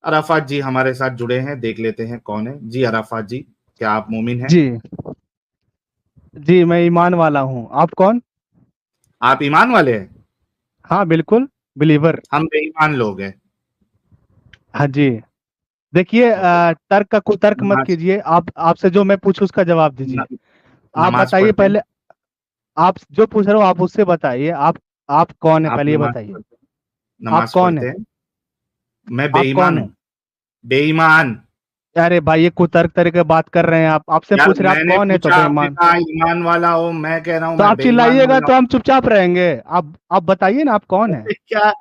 Arafat जी हमारे साथ जुड़े हैं, देख लेते हैं कौन है जी। अराफात जी, क्या आप मोमिन हैं? जी जी, मैं ईमान वाला हूँ। आप कौन? आप ईमान वाले हैं? हाँ बिल्कुल, बिलीवर। हम बेईमान लोग हैं। हाँ जी। देखिए, ओके। तर्क का कुतर्क मत नमाज कीजिए। आप आपसे जो मैं पूछूं उसका जवाब दीजिए। न, आप नमाज बताइए पढ़ते हैं? पहले। आप जो पूछ रहे हो आप उससे बताइए। आप कौन है आप पहले ये नमाज बताइए। पढ़ते हैं? आप नमाज कौन पढ़ते है? हैं? मैं आप बेईमान कौन है? हूँ। बेईमान। अरे भाई, ये कुतर्क तरीके बात कर रहे हैं। आप आपसे यार पूछ रहे हैं आप मैंने कौन है तो पूछा, आपने बेईमान। कहा ईमान वाला हो, मैं कह रहा हूँ तो मैं आप बेईमान चिल्लाइएगा वाला तो हूँ। हम चुपचाप रहेंगे। आप बताइए ना, आप कौन है? क्या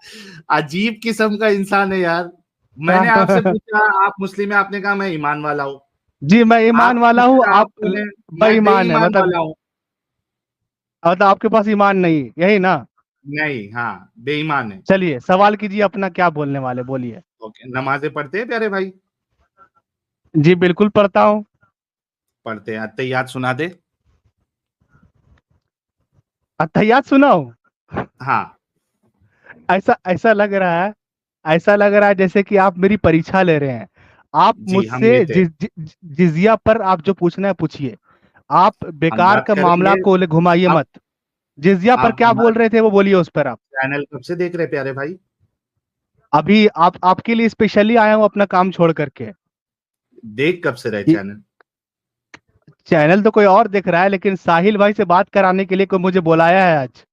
अजीब किस्म का इंसान है यार। मैंने आपसे पूछा आप मुस्लिम है, आपने कहा मैं ईमान वाला हूँ। जी, मैं ईमान आपने वाला मुझसे हूँ। कहा आप आपने, मैं बेईमान है, बेईमान मतलब वाला हूँ। आपके पास ईमान नहीं, यही ना? नहीं, हाँ बेईमान है। चलिए सवाल कीजिए अपना, क्या बोलने वाले बोलिए। ओके, नमाजें पढ़ते हैं प्यारे भाई? जी बिल्कुल पढ़ता हूँ। पढ़ते हैं। अत्तहियात सुना दे। अत्तहियात सुनाओ? हाँ। ऐसा ऐसा लग रहा है, ऐसा लग रहा है जैसे कि आप मेरी परीक्षा ले रहे हैं। आप जी हम मुझसे लेते हैं। जिजिया पर आप जो पूछना है पूछिए। आप हम बेकार बात का मामला करेंगे। को घुमाइए आप मत। जिजिया पर आप क्या बोल हमारे रहे थे वो बोलिए उस पर आप। चैनल कब से देख रहे हैं प्यारे भाई? अभी आप आपके लिए स्पेशली आया हूँ अपना काम छोड़ करके। देख कब से रहे ये चैनल? चैनल तो कोई और देख रहा है, लेकिन साहिल भाई से बात कराने के लिए कोई मुझे बुलाया है आज।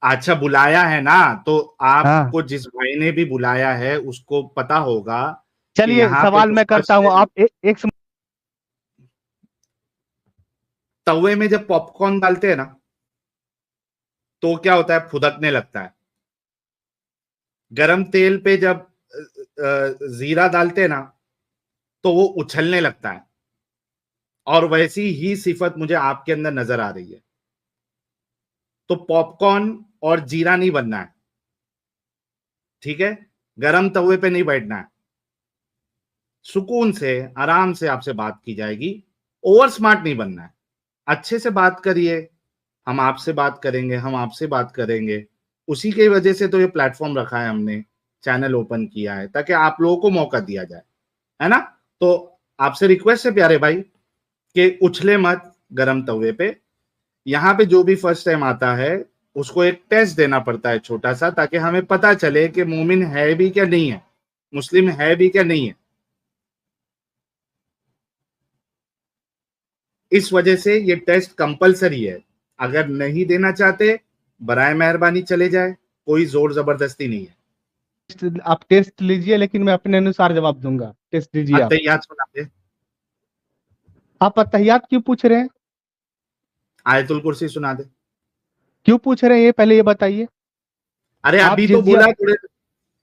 अच्छा बुलाया है ना, तो हाँ, आपको जिस भाई ने भी बुलाया है उसको पता होगा कि चलिए यहाँ पे सवाल जो मैं करता फर्स्ट हूँ। है, आप एक तवे में जब पॉपकॉर्न डालते हैं ना, तो क्या होता है, फुदकने लगता है। गरम तेल पे जब जीरा डालते हैं ना, तो वो उछलने लगता है। और वैसी ही सिफत मुझे आपके अंदर नजर आ रही है। तो पॉपकॉर्न और जीरा नहीं बनना है, ठीक है? गरम तवे पे नहीं बैठना है। सुकून से आराम से आपसे बात की जाएगी। ओवर स्मार्ट नहीं बनना है। अच्छे से बात करिए। हम आपसे बात करेंगे, हम आपसे बात करेंगे। उसी की वजह से तो ये प्लेटफॉर्म रखा है हमने, चैनल ओपन किया है ताकि आप लोगों को मौका दिया जाए, है ना? तो आपसे रिक्वेस्ट है प्यारे भाई कि उछले मत गरम तवे पे। यहाँ पे जो भी फर्स्ट टाइम आता है उसको एक टेस्ट देना पड़ता है छोटा सा, ताकि हमें पता चले कि मोमिन है भी क्या नहीं है, मुस्लिम है भी क्या नहीं है। इस वजह से ये टेस्ट कंपलसरी है। अगर नहीं देना चाहते, बराए मेहरबानी चले जाए, कोई जोर जबरदस्ती नहीं है। आप टेस्ट लीजिए, लेकिन मैं अपने अनुसार जवाब दूंगा। टेस्ट लीजिए आप। अत्तहियात सुना दे। आप अत्तहियात क्यों पूछ रहे हैं? आयतुल कुर्सी सुना दे। क्यों पूछ रहे हैं ये पहले ये बताइए। अरे आप अभी तो जिजिया, बोला थोड़े,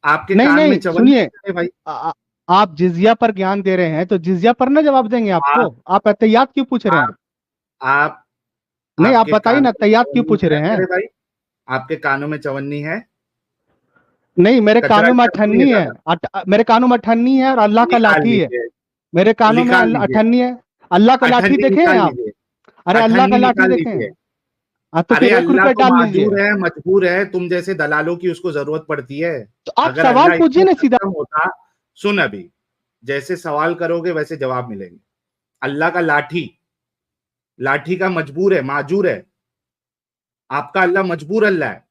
आपके नहीं कान में नहीं चवन सुनिए। है भाई। आ- आ- आप जिजिया पर ज्ञान दे रहे हैं तो जिजिया पर ना जवाब देंगे आपको। आप आप अत्तहियात क्यों पूछ रहे हैं? आप आप नहीं, आप आपके बताइए ना, कानों में अत्तहियात क्यों चवन्नी पूछ है रहे हैं? मेरे भाई? आपके कानों में चवन्नी है? नहीं, मेरे कचरा कानों में इतना नहीं है अठन्नी है। ज्यादा? मेरे कानों में अठन्नी है और अल्लाह का निकाल लाठी है। लीजिए। मेरे कानों में निकाल लीजिए। अठन्नी है। अल्लाह का लाठी अठन्नी देखे हैं निकाल आप? लीजिए। अरे अल्लाह का अठन्नी लाठी निकाल देखे लीजिए। हैं? हाँ, तो अरे फिर एक अल्लाह रुपया तो डाल लीजिए। माजूर है, मजबूर है, तुम जैसे दलालों की उसको जरूरत पड़ती है। तो आप अगर सवाल अल्लाह पूछिए इतना ना सीधा। सक्षम होता, सुन अभी, जैसे सवाल करोगे वैसे जवाब मिलेंगे। अल्लाह का लाठी, लाठी का मजबूर है, माजूर है। आपका अल्लाह मजबूर अल्लाह है,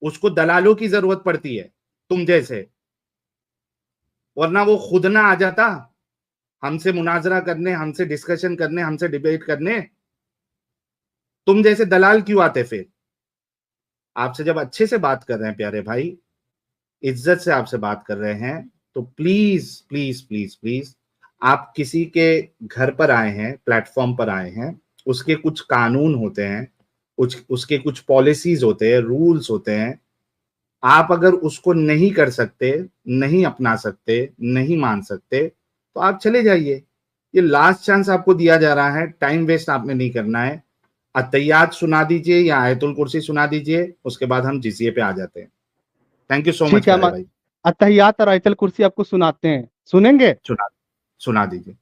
उसको दलालों की जरूरत पड़ती है, तुम जैसे। वरना वो खुद ना आ जाता हमसे मुनाजरा करने, हमसे डिस्कशन करने, हमसे डिबेट करने। तुम जैसे दलाल क्यों आते फिर? आपसे जब अच्छे से बात कर रहे हैं प्यारे भाई, इज्जत से आपसे बात कर रहे हैं, तो प्लीज प्लीज प्लीज प्लीज, आप किसी के घर पर आए हैं, प्लेटफॉर्म पर आए हैं, उसके कुछ कानून होते हैं, उसके कुछ पॉलिसीज होते हैं, रूल्स होते हैं। आप अगर उसको नहीं कर सकते, नहीं अपना सकते, नहीं मान सकते, तो आप चले जाइए। ये लास्ट चांस आपको दिया जा रहा है, टाइम वेस्ट आपने नहीं करना है। अत्तहियात सुना दीजिए या आयतुल कुर्सी सुना दीजिए, उसके बाद हम जिजिये पे आ जाते हैं। थैंक यू सो मच ठीक है, प्यारे हम भाई। अत्तहियात और आयतल कुर्सी आपको सुनाते हैं, सुनेंगे? सुना सुना दीजिए।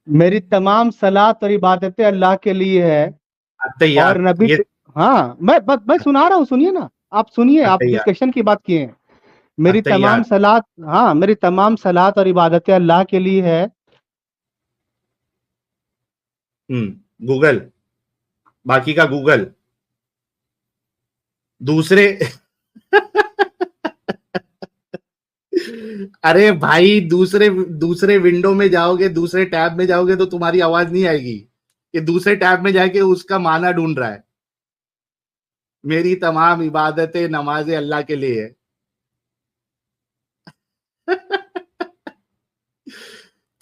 मेरी तमाम सलात और इबादतें अल्लाह के लिए है। और अत्तहियात नबी ये। हाँ, मैं सुना रहा हूँ, सुनिए ना। आप सुनिए, आप अत्तहियात। डिस्कशन की बात किए हैं। मेरी तमाम अत्तहियात। सलात, हाँ मेरी तमाम सलात और इबादतें अल्लाह के लिए है। गूगल, बाकी का गूगल दूसरे अरे भाई, दूसरे दूसरे विंडो में जाओगे, दूसरे टैब में जाओगे तो तुम्हारी आवाज नहीं आएगी। ये दूसरे टैब में जाके उसका माना ढूंढ रहा है। मेरी तमाम इबादतें नमाजें अल्लाह के लिए है।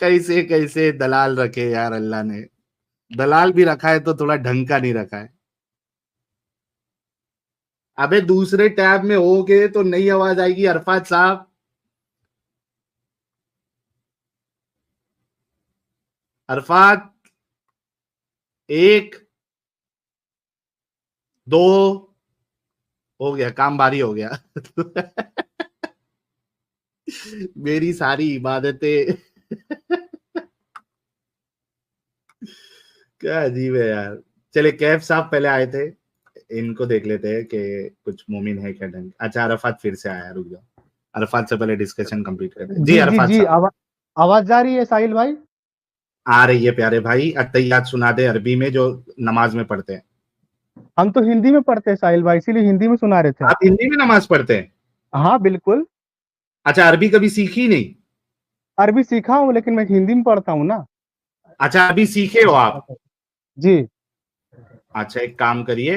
कैसे कैसे दलाल रखे यार अल्लाह ने। दलाल भी रखा है तो थोड़ा ढंग का नहीं रखा है। अबे दूसरे टैब में होगे तो नई आवाज आएगी अरफात साहब। अरफात, एक, दो, हो गया काम, भारी हो गया। मेरी सारी इबादतें क्या अजीब है यार। चले कैफ साहब पहले आए थे, इनको देख लेते हैं कि कुछ मोमिन है क्या ढंग। अच्छा अरफात फिर से आया, रुक जाओ। अरफात से पहले डिस्कशन कंप्लीट करते हैं। जी जी जी अरफात जी, साहब, आवाज जा रही है साहिल भाई? आ रही है प्यारे भाई। अत्तहियात सुना दे अरबी में जो नमाज में पढ़ते हैं। हम तो हिंदी में पढ़ते हैं साहिल भाई, इसीलिए हिंदी में सुना रहे थे आप आप। हिंदी में नमाज पढ़ते हैं? हाँ बिल्कुल। अच्छा, अरबी कभी सीखी नहीं? अरबी सीखा हूँ लेकिन मैं हिंदी में पढ़ता हूँ ना। अच्छा, अरबी सीखे हो आप? जी। अच्छा, एक काम करिए।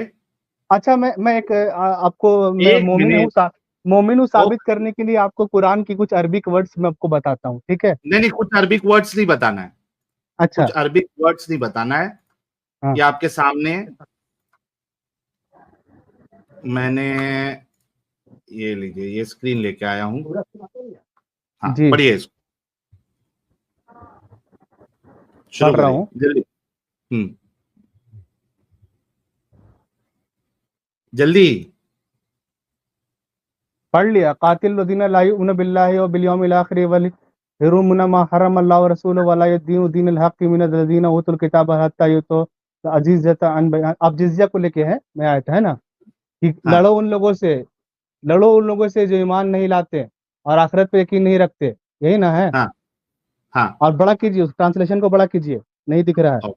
अच्छा, मैं एक आपको, मैं एक मिनट। मोमिन हूँ ओ, साबित करने के लिए आपको कुरान की कुछ अरबिक वर्ड्स मैं आपको बताता हूँ, ठीक है? नहीं नहीं, कुछ अरबिक वर्ड्स नहीं बताना है। अच्छा। कुछ अरबिक वर्ड्स नहीं बताना है। हाँ ये आपके सामने मैंने, ये लीजिए, ये स्क्रीन लेके आया हूँ। हाँ, जी, पढ़िए इसको, शुरू पढ़ रहा करिए हूँ। जल्दी। जल्दी। पढ़ लिया। कातिल लदीना ला युमिनूना बिल्लाहि व बिल यौमिल आखिर वल यहरुमुना मा हर्रम अल्लाहु व रसूलुहु व ला यदीनु दीनल हक़्क़ि मिनल लदीना उतुल किताब हत्ता युतू अजीज़ता अन बयान। अब जिज़्या को लेके है, मैं आयत है ना, कि हाँ लड़ो उन लोगों से जो ईमान नहीं लाते और आखिरत पे यकीन नहीं रखते, यही ना है? हाँ हाँ। और बड़ा कीजिए, उस ट्रांसलेशन को बड़ा कीजिए, नहीं दिख रहा है। ओ,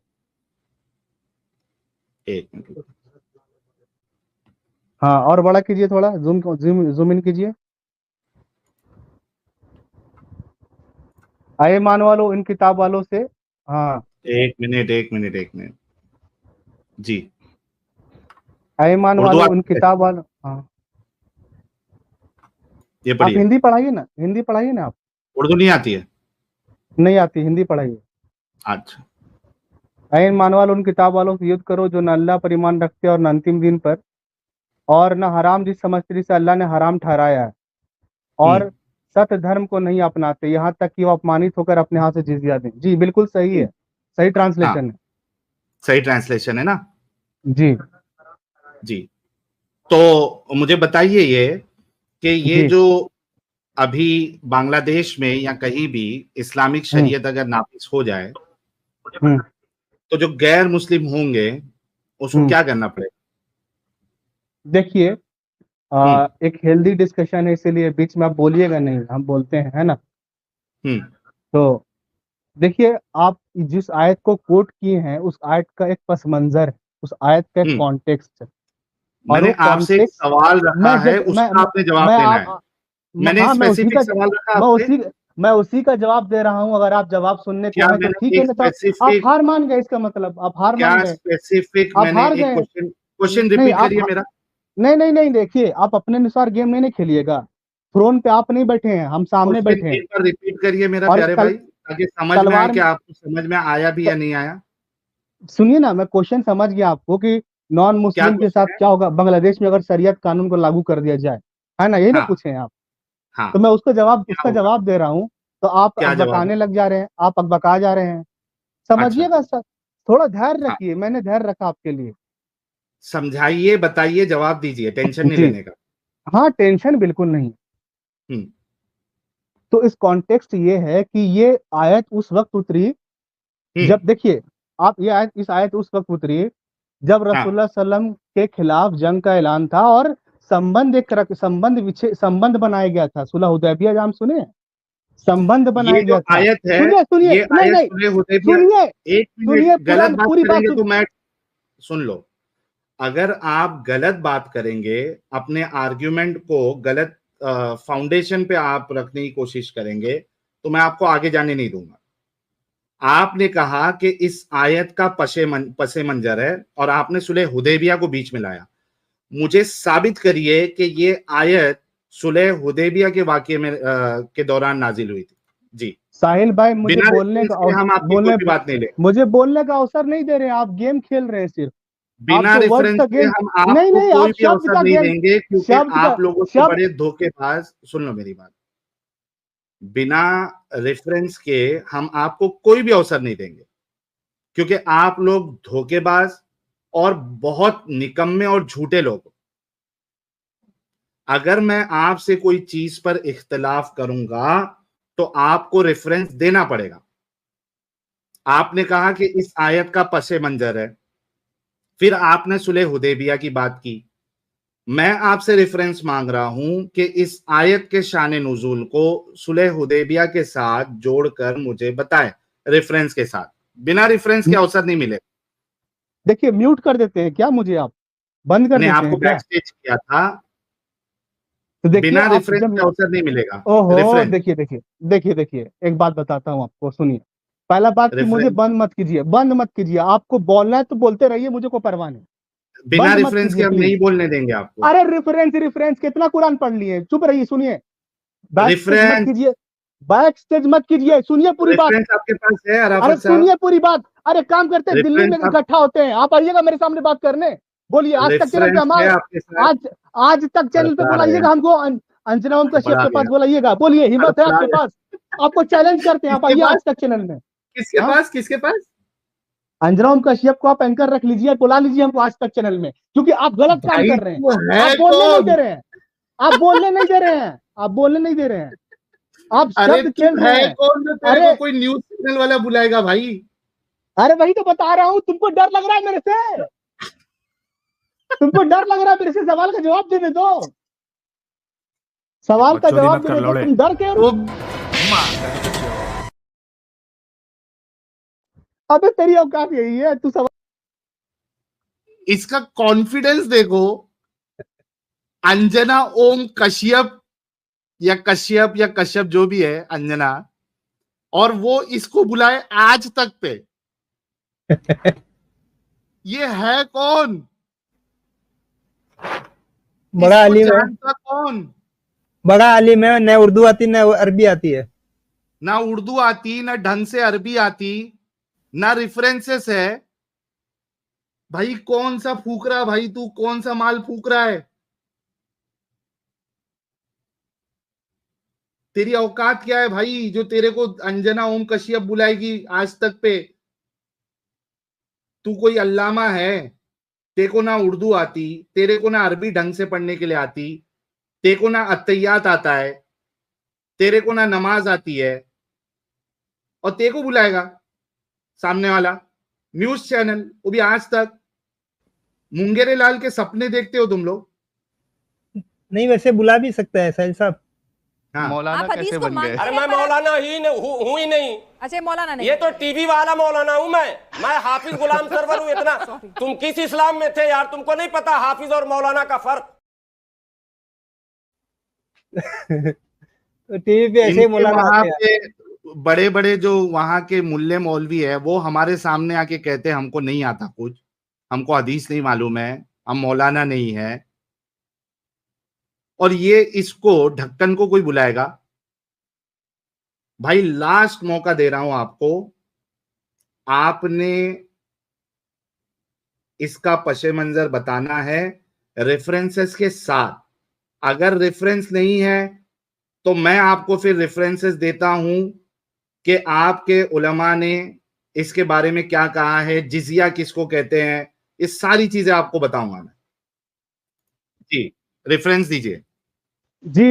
एक मिनट। हाँ और बड़ा कीजिए, थोड़ा जूम इन कीजिए। आए मान वालों, इन किताब वालों से। हाँ। एक मिनट, एक मिनट, एक मिनट। जी। आए मान उर्दू वालों, उन आती है? किताब वालों। हाँ। ये आप पढ़िए। हिंदी पढ़ाइए ना, हिंदी पढ़ाइए ना आप। उर्दू नहीं आती है? नहीं आती, हिंदी पढ़ाइए। अच्छा। आए मान वालों, उन किताब वालों से युद्ध करो जो न अल्लाह पर ईमान रखते और न अंतिम दिन पर, और न हराम जिस समझते से अल्लाह ने हराम ठहराया है, और हम्म सत्य धर्म को नहीं अपनाते, यहाँ तक कि वो अपमानित होकर अपने हाथ से जिजिया दें। जी बिल्कुल सही है, हम्म, सही हाँ, ट्रांसलेशन है। सही ट्रांसलेशन है ना? जी जी। तो मुझे बताइए ये कि ये जी। जो अभी बांग्लादेश में या कहीं भी इस्लामिक हम्म शरीयत अगर नाफिज हो जाए, हम्म तो जो गैर मुस्लिम होंगे उसको हम्म। क्या करना पड़ेगा? देखिए, हम्म एक हेल्दी डिस्कशन है, इसीलिए बीच में आप बोलिएगा नहीं, हम बोलते हैं, है ना? हम्म तो देखिए, आप जिस आयत को कोट किए हैं उस आयत का एक पस मंजर है, उस आयत का एक हम्म कॉन्टेक्स्ट है। और मैंने वो आपसे एक कॉन्टेक्स्ट, सवाल रखा मैं है, जब उसका आपने जवाब मैं देना है। आप मैंने हाँ, स्पेसिफिक सवाल रखा मैं आपसे। उसी मैं उसी का जवाब दे रहा हूँ। अगर आप जवाब सुनने को क्या हैं तो ठीक मैंने है, एक नहीं तो आप स्पेसिफिक हार मान गए, इसका मतलब आप हार क्या मान गए। स्पेसिफिक आप मैंने हार एक गए। क्वेश्चन क्वेश्चन नहीं रिपीट आप करिए मेरा। नहीं नहीं नहीं, देखिए, आप अपने अनुसार गेम नहीं खेलिएगा। थ्रोन पे आप नहीं बैठे हैं, हम सामने क्वेश्चन बैठे हैं। एक बार रिपीट करिए मेरा और प्यारे भाई, ताकि समझ में आए तलवार कि में, आपको समझ में आया भी या नहीं आया। सुनिए ना, मैं क्वेश्चन समझ गया आपको कि नॉन क्या मुस्लिम के साथ क्वेश्चन है? क्या होगा बांग्लादेश में अगर शरीयत कानून को लागू कर दिया जाए, है ना? यही ना हाँ पूछे हैं आप? हाँ। तो मैं क्या उसका होगा? जवाब दे रहा हूँ। तो आप क्या जवाब है? अकबकाने लग जा रहे हैं, आप अकबका जा रहे हैं। अच्छा। समझिएगा सर, थोड़ा धैर्य हाँ, रखिए, मैंने धैर्य रखा आपके लिए। समझाइए, बताइए, जवाब दीजिए, टेंशन नहीं जी। लेने का। हाँ, टेंशन बिल्कुल नहीं। हम्म तो इस कॉन्टेक्स्ट ये है कि ये आयत उस वक्त उतरी हम्म जब, देखिए, आप ये आयत इस आयत उस वक्त उतरी जब हाँ रसूलुल्लाह सल्लम के खिलाफ जंग का ऐलान था, और संबंध बनाया गया था, सुलह हुदैबिया नाम सुने, संबंध बनाया ये जो गया था। आयत है, सुनिए सुनिए, ये नहीं आयत नहीं, सुलह हुदैबिया, सुनिए एक सुनिए, मिनट, पूरा गलत बात पूरी बात करेंगे तो सुन। मैं, सुन लो, अगर आप गलत बात करेंगे, अपने आर्ग्यूमेंट को गलत फाउंडेशन पे आप रखने की कोशिश करेंगे, तो मैं आपको आगे जाने नहीं दूंगा। आपने कहा कि इस आयत का पसे मंजर है और आपने सुलह हुदैबिया को बीच में लाया। मुझे साबित करिए कि ये आयत सुलह हुदैबिया के वाकये में के दौरान नाजिल हुई थी। जी, साहिल भाई, मुझे बिना बोलने रेफरेंस का के हम आपकी कोई भी बात नहीं ले, मुझे बोलने का अवसर नहीं दे रहे हैं, आप गेम खेल रहे हैं सिर्फ। आप बिना जो वर्ड रेफरेंस का के गेम, हम नहीं आपको नहीं, कोई आप भी शब्द अवसर का नहीं गेम, देंगे, क्योंकि शब्द का आप लोगों से शब्द बड़े धोखेबाज, सुन लो मेरी बात, बिना रेफरेंस के हम आपको कोई भी अवसर नहीं देंगे, क्योंकि आप लोग धोखेबाज और बहुत निकम्मे और झूठे लोग हो। अगर मैं आपसे कोई चीज पर इख्तिलाफ करूंगा तो आपको रेफरेंस देना पड़ेगा। आपने कहा कि इस आयत का पसे मंजर है, फिर आपने सुलह हुदैबिया की बात की। मैं आपसे रेफरेंस मांग रहा हूं कि इस आयत के शान नुज़ूल को सुलह हुदैबिया के साथ जोड़कर मुझे बताएं, रेफरेंस के साथ। बिना रेफरेंस के अवसर नहीं मिले। देखिए, म्यूट कर देते हैं क्या मुझे, आप बंद कर मैंने देते आपको हैं क्या? बैक स्टेज किया था, तो देखिए, बिना आप रेफरेंस जब, के अवसर नहीं मिलेगा। ओहो, रेफरेंस, देखिए देखिए, देखिए एक बात बताता हूँ आपको, सुनिए। पहला बात कि मुझे रेफरेंस, बंद मत कीजिए, बंद मत कीजिए, आपको बोलना है तो बोलते रहिए, मुझे कोई परवाह नहीं। बिना बंद मत रेफरेंस के कीजिए हम प्लीज। नहीं बोलने देंगे आपको। अरे रेफरेंस रेफरेंस कितना कुरान पढ़ लिए, चुप रहिए, सुनिए। बैक स्टेज मत रेफरेंस, कीजिए, बैक स्टेज मत कीजिए, सुनिए पूरी बात। रेफरेंस आपके पास है अरे अराफत साहब? सुनिए पूरी बात। अरे काम करते हैं, दिल्ली रेफरेंस में आप, इकट्ठा होते हैं, आप आइएगा मेरे सामने बात करने। बोलिए, आज तक चैनल पे रेफरेंस है हमारे, आपके साथ? आज आज तक चैनल पे बड़बड़ा रहे बुलाइएगा हैं, हमको, अंजना ओम कश्यप बड़ा के पास गया, बुलाइएगा। बोलिए, हिम्मत है बड़बड़ा आपके गया। पास? आपको चैलेंज करते हैं, आप किसके आइए आज पास? तक चैनल में। किसके हाँ, पास? किसके पास? अंजना ओम कश्यप को आप एंकर रख लीजिए, बुला लीजिए हमको आज तक चैनल में, क्योंकि आप गलत काम भाई कर रहे हैं। तू आप है बोलने नहीं दे कौन? रहे हैं, आप बोलने नहीं दे रहे हैं, आप बोलने नहीं दे रहे हैं, आप अरे शब्द तू खेल रहे है हैं। कौन जो तेरे अरे को कोई न्यूज चैनल वाला बुलाएगा भाई? अरे वही तो बता रहा हूँ, तुमको डर लग रहा है मेरे से, तुमको डर लग रहा है मेरे से, सवाल का जवाब देने दो, सवाल का बकचोदी जवाब मत कर देने दो, लौड़े। तुम डर के। वो अबे तेरी औकात यही है, तू सवाल। इसका कॉन्फिडेंस देखो, अंजना ओम कश्यप या कश्यप जो भी है, अंजना, और वो इसको बुलाए आज तक पे। ये है कौन? बड़ा इसको आलिम है, जानता कौन? बड़ा आलिम है, न उर्दू आती न अरबी आती है। ना उर्दू आती, ना ढंग से अरबी आती, ना रेफरेंसेस है। भाई कौन सा फूक रहा, भाई तू कौन सा माल फूक रहा है? तेरी औकात क्या है भाई, जो तेरे को अंजना ओम कश्यप बुलाएगी आज तक पे? तू कोई अल्लामा है? तेरे को ना उर्दू आती, तेरे को ना अरबी ढंग से पढ़ने के लिए आती, तेरे को ना अत्तहियात आता है, तेरे को ना नमाज आती है, और तेरे को बुलाएगा सामने वाला न्यूज चैनल, वो भी आज तक? मुंगेरे लाल के सपने देखते हो तुम लोग? नहीं, वैसे बुला भी सकता है साहिल साहब। हाँ, मौलाना आप हदीस कैसे को बन मानते गए? हैं अरे मैं पर मौलाना हूँ ही नहीं। अच्छा, मौलाना नहीं, ये तो टीवी वाला मौलाना हूँ मैं हाफिज गुलाम सरवर हूँ इतना। तुम किस इस्लाम में थे यार? तुमको नहीं पता हाफिज और मौलाना का फर्क? तो टीवी पे ऐसे ही इनके मौलाना वहां आते हैं। पे बड़े बड़े जो वहां के मुल्ले मौलवी है, वो हमारे सामने आके कहते हैं हमको नहीं आता कुछ, हमको हदीस नहीं मालूम है, हम मौलाना नहीं है, और ये इसको ढक्कन को कोई बुलाएगा? भाई लास्ट मौका दे रहा हूं आपको, आपने इसका पशे मंजर बताना है रेफरेंसेस के साथ। अगर रेफरेंस नहीं है तो मैं आपको फिर रेफरेंसेस देता हूं कि आपके उलमा ने इसके बारे में क्या कहा है, जिजिया किसको कहते हैं, ये सारी चीजें आपको बताऊंगा मैं। जी, रेफरेंस दीजिए। जी,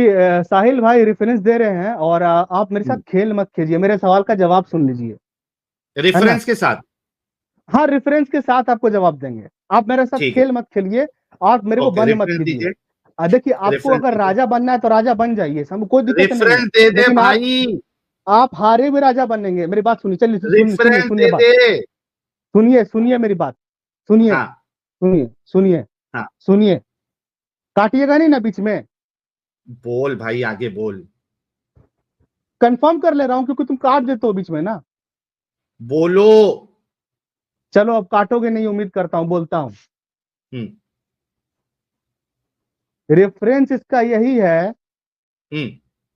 साहिल भाई रेफरेंस दे रहे हैं, और आप मेरे साथ खेल मत कीजिए, मेरे सवाल का जवाब सुन लीजिए, है ना? रेफरेंस के साथ? हाँ, रेफरेंस के साथ आपको जवाब देंगे, आप मेरे साथ ठीक है, खेल मत खेलिए, आप मेरे को ओके, बंद मत रेफरेंस कीजिए। दीजिए। देखिए आपको रेफरेंस अगर राजा बनना है तो राजा बन जाइए, हम कोई दिक्कत नहीं रेफरेंस है, दे दे लेकिन भाई, आप हारे भी राजा बनेंगे। मेरी बात सुनिए, चलिए सुनिए रेफरेंस सुनिए दे बात, दे। सुनिए सुनिए मेरी बात, सुनिए हाँ सुनिए सुनिए हाँ, सुनिए, काटिएगा नहीं ना बीच में, बोल भाई, आगे बोल। कंफर्म कर ले रहा हूं क्योंकि तुम काट देते हो बीच में ना। बोलो। चलो अब काटोगे नहीं, उम्मीद करता हूं, बोलता हूं। हम्म रेफरेंस इसका यही है हम्म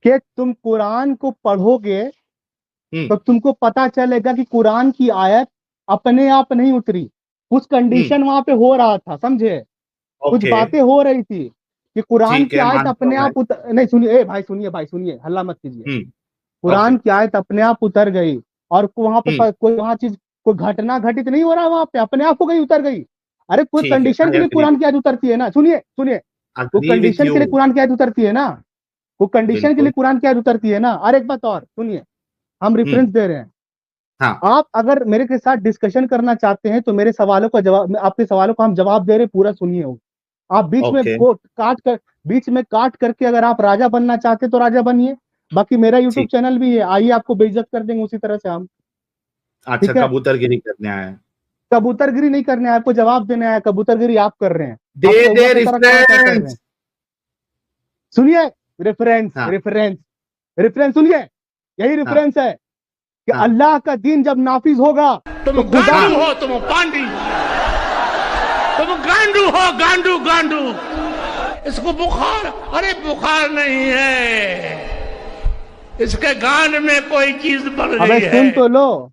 कि तुम कुरान को पढ़ोगे हम्म तो तुमको पता चलेगा कि कुरान की आयत अपने आप नहीं उतरी, कुछ कंडीशन वहां पे हो रहा था, समझे? कुछ ओके, बातें हो रही थी कि कुरान ठीक की है, आयत मानता अपने हूँ भाई। आप नहीं सुनिए, ए भाई सुनिए, भाई सुनिए, हल्ला मत कीजिए। ओके। कुरान की आयत अपने आप उतर गई और वहां पे हम्म कोई वहां चीज, कोई घटना घटित नहीं हो रहा, वहां पे अपने आप हो गई, उतर गई। अरे कोई ठीक है, कंडीशन आई के लिए एग्री, कुरान की आयत उतरती है ना, सुनिए सुनिए, वो अग्री विथ कंडीशन यू। के लिए कुरान की आयत उतरती है ना, वो कंडीशन के लिए बिल्कुल। कुरान की आयत उतरती है ना। और एक बात और सुनिए, हम रेफरेंस हम्म दे रहे हैं, हाँ, आप अगर मेरे के साथ डिस्कशन करना चाहते हैं तो मेरे सवालों का जवाब, आपके सवालों का हम जवाब दे रहे हैं, पूरा सुनिए हो। आप बीच में ओके, काट कर, बीच में काट करके अगर आप राजा बनना चाहते हैं तो राजा बनिए, बाकी मेरा यूट्यूब ठीक। चैनल भी है, आइए आपको बेइज्जत कर देंगे उसी तरह से हम। अच्छा, ठीक है, कबूतरगिरी करने आया है। कबूतरगिरी नहीं करने आए, आपको जवाब देने आया, कबूतरगिरी आप कर रहे हैं, दे आप कौवा दे की तरह क्या क्या कर रहे हैं। रेफरेंस। सुनिए, रेफरेंस हाँ रेफरेंस रेफरेंस सुनिए, यही हाँ रेफरेंस है कि हाँ अल्लाह का दीन जब नाफिज होगा तुम तो खुदा गांडू की, हो, तुम पांडी, तुम गांडू हो, गांडू गांडू। इसको बुखार, अरे बुखार नहीं है, इसके गान में कोई चीज बढ़ अबे गई सुन है। तो लो,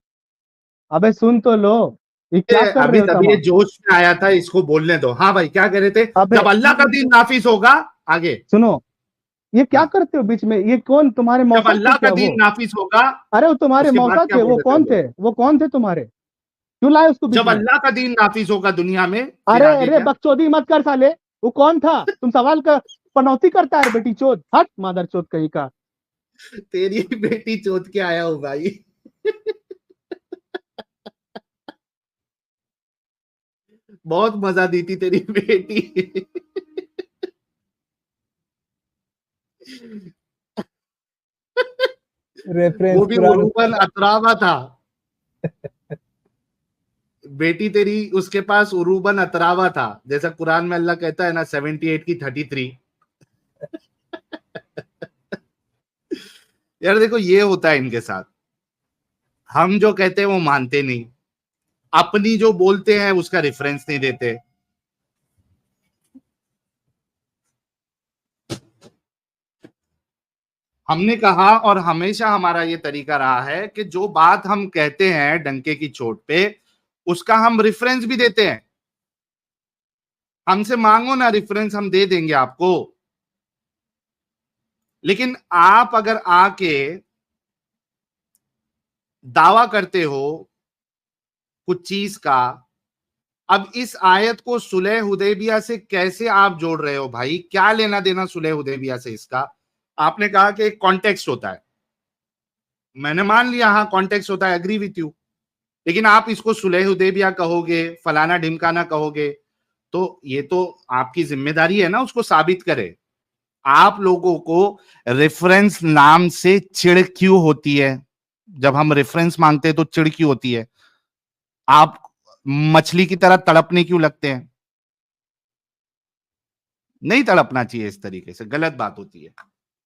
अबे सुन तो लो, ये क्या कर रहे अभी हो तभी ये तमाम? जोश में आया था, इसको बोलने दो। हाँ भाई, क्या कह रहे थे? अबे जब अल्लाह का दिन नाफिज होगा, आगे। सुनो, ये क्या हाँ, करते हो बीच में? ये कौन तुम्हारे जब मौसा थे अल्लाह का क्या वो? दिन नाफिज होगा, अरे वो तुम्हारे उसके बाद मौसा क्या थे, बोल वो रहे थे कौन वो थे, लोग? वो कौन थे तुम्हारे? क्यों लाए उसको बीच जब में? अल्लाह का दिन नाफिज होगा दुनिया में, फिर अरे आगे अरे क्या? बकचोदी मत कर साले, वो कौन था? तुम सवाल का पनौती करता है बेटी चोद, हट मादर चोद कहीं का। तेरी बेटी चोद के आया हूं भाई। बहुत मजा दी थी तेरी बेटी। वो रेफरेंस भी कुरान। उरूबन अतरावा था। बेटी तेरी, उसके पास उरूबन अतरावा था, जैसा कुरान में अल्लाह कहता है ना, 78 की 33। यार देखो, ये होता है इनके साथ, हम जो कहते हैं वो मानते नहीं, अपनी जो बोलते हैं उसका रेफरेंस नहीं देते। हमने कहा, और हमेशा हमारा ये तरीका रहा है कि जो बात हम कहते हैं डंके की चोट पे, उसका हम रेफरेंस भी देते हैं। हमसे मांगो ना रेफरेंस, हम दे देंगे आपको। लेकिन आप अगर आके दावा करते हो कुछ चीज का, अब इस आयत को सुलह हुदैबिया से कैसे आप जोड़ रहे हो भाई? क्या लेना देना सुलह हुदैबिया से इसका? आपने कहा कि एक कॉन्टेक्स्ट होता है, मैंने मान लिया, हाँ कॉन्टेक्स्ट होता है, एग्री विथ यू। लेकिन आप इसको सुलह हुदैबिया कहोगे, फलाना ढिमकाना कहोगे, तो ये तो आपकी जिम्मेदारी है ना उसको साबित करे। आप लोगों को रेफरेंस नाम से चिढ़ क्यों होती है? जब हम रेफरेंस मांगते हैं तो चिढ़ क्यों होती है? आप मछली की तरह तड़पने क्यों लगते हैं? नहीं तड़पना चाहिए, इस तरीके से गलत बात होती है।